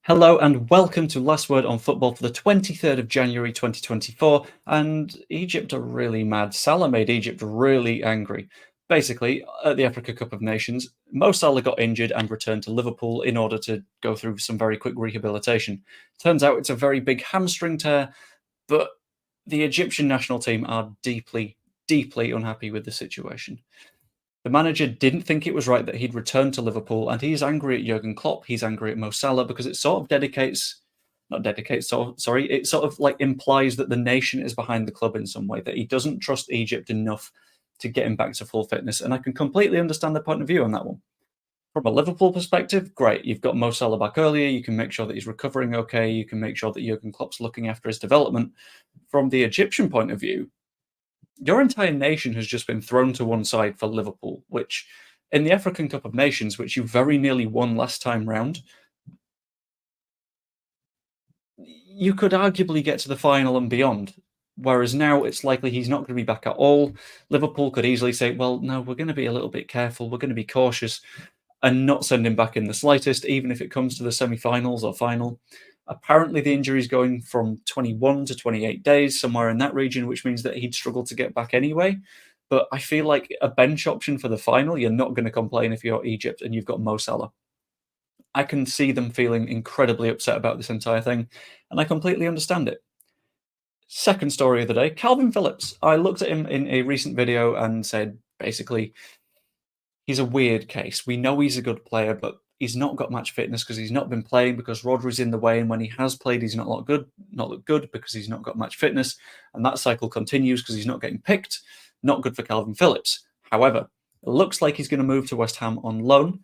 Hello and welcome to Last Word on Football for the 23rd of January 2024. And Egypt are really mad. Salah made Egypt really angry. Basically, at the Africa Cup of Nations, Mo Salah got injured and returned to Liverpool in order to go through some very quick rehabilitation. Turns out it's a very big hamstring tear, but the Egyptian national team are deeply, deeply unhappy with the situation. The manager didn't think it was right that he'd returned to Liverpool, and he's angry at Jurgen Klopp. He's angry at Mo Salah because it sort of it sort of like implies that the nation is behind the club in some way, that he doesn't trust Egypt enough to get him back to full fitness. And I can completely understand the point of view on that one. From a Liverpool perspective, great. You've got Mo Salah back earlier. You can make sure that he's recovering okay. You can make sure that Jurgen Klopp's looking after his development. From the Egyptian point of view, your entire nation has just been thrown to one side for Liverpool, which in the African Cup of Nations, which you very nearly won last time round, you could arguably get to the final and beyond. Whereas now it's likely he's not going to be back at all. Liverpool could easily say, well, no, we're going to be a little bit careful. We're going to be cautious and not send him back in the slightest, even if it comes to the semi-finals or final. Apparently, the injury is going from 21 to 28 days, somewhere in that region, which means that he'd struggle to get back anyway. But I feel like a bench option for the final, you're not going to complain if you're Egypt and you've got Mo Salah. I can see them feeling incredibly upset about this entire thing, and I completely understand it. Second story of the day, Kalvin Phillips. I looked at him in a recent video and said, basically, he's a weird case. We know he's a good player, but he's not got match fitness because he's not been playing because Rodri's in the way, and when he has played, he's not looked good because he's not got match fitness, and that cycle continues because he's not getting picked. Not good for Kalvin Phillips. However, it looks like he's going to move to West Ham on loan.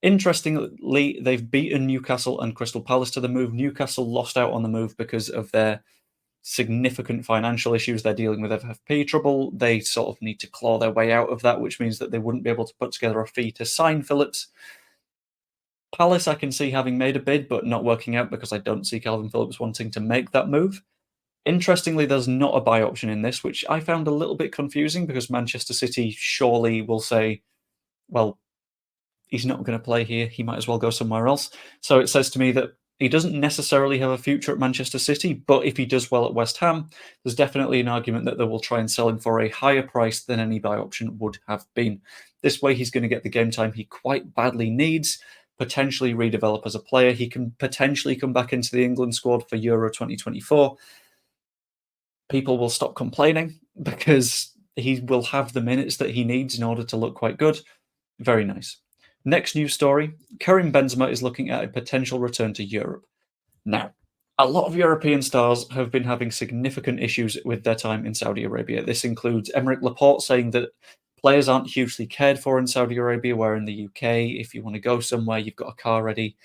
Interestingly, they've beaten Newcastle and Crystal Palace to the move. Newcastle lost out on the move because of their significant financial issues. They're dealing with FFP trouble. They sort of need to claw their way out of that, which means that they wouldn't be able to put together a fee to sign Phillips. Palace, I can see having made a bid, but not working out because I don't see Kalvin Phillips wanting to make that move. Interestingly, there's not a buy option in this, which I found a little bit confusing because Manchester City surely will say, well, he's not going to play here. He might as well go somewhere else. So it says to me that he doesn't necessarily have a future at Manchester City, but if he does well at West Ham, there's definitely an argument that they will try and sell him for a higher price than any buy option would have been. This way, he's going to get the game time he quite badly needs, potentially redevelop as a player. He can potentially come back into the England squad for Euro 2024. People will stop complaining because he will have the minutes that he needs in order to look quite good. Very nice. Next news story, Karim Benzema is looking at a potential return to Europe. Now, a lot of European stars have been having significant issues with their time in Saudi Arabia. This includes Aymeric Laporte saying that players aren't hugely cared for in Saudi Arabia, where in the UK, if you want to go somewhere, you've got a car ready.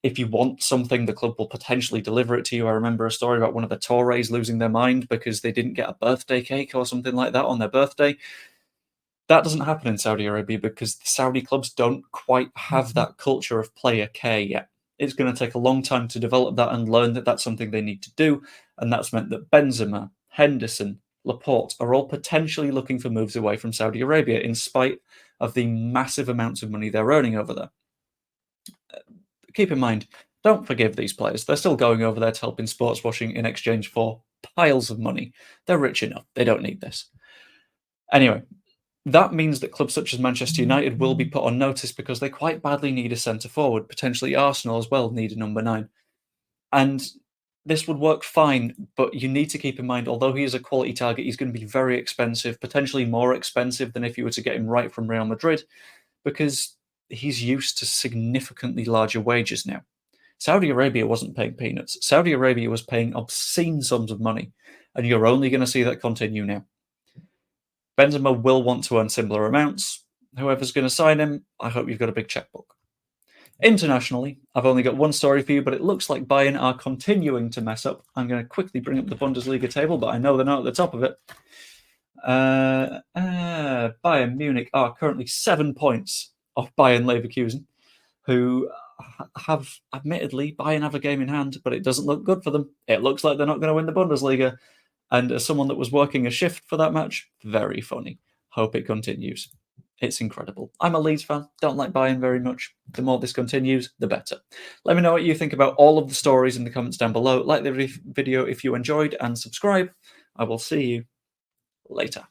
If you want something, the club will potentially deliver it to you. I remember a story about one of the Torres losing their mind because they didn't get a birthday cake or something like that on their birthday. That doesn't happen in Saudi Arabia because the Saudi clubs don't quite have that culture of player care yet. It's going to take a long time to develop that and learn that that's something they need to do. And that's meant that Benzema, Henderson, Laporte are all potentially looking for moves away from Saudi Arabia in spite of the massive amounts of money they're earning over there. Keep in mind, don't forgive these players. They're still going over there to help in sports washing in exchange for piles of money. They're rich enough. They don't need this. Anyway, that means that clubs such as Manchester United will be put on notice because they quite badly need a centre-forward. Potentially Arsenal as well need a number 9. And this would work fine, but you need to keep in mind, although he is a quality target, he's going to be very expensive, potentially more expensive than if you were to get him right from Real Madrid, because he's used to significantly larger wages now. Saudi Arabia wasn't paying peanuts. Saudi Arabia was paying obscene sums of money, and you're only going to see that continue now. Benzema will want to earn similar amounts. Whoever's going to sign him, I hope you've got a big checkbook. Internationally, I've only got one story for you, but it looks like Bayern are continuing to mess up. I'm going to quickly bring up the Bundesliga table, but I know they're not at the top of it. Bayern Munich are currently 7 points off Bayern Leverkusen, who have, admittedly, Bayern have a game in hand, but it doesn't look good for them. It looks like they're not going to win the Bundesliga. And as someone that was working a shift for that match, very funny. Hope it continues. It's incredible. I'm a Leeds fan, don't like Bayern very much. The more this continues, the better. Let me know what you think about all of the stories in the comments down below. Like the video if you enjoyed, and subscribe. I will see you later.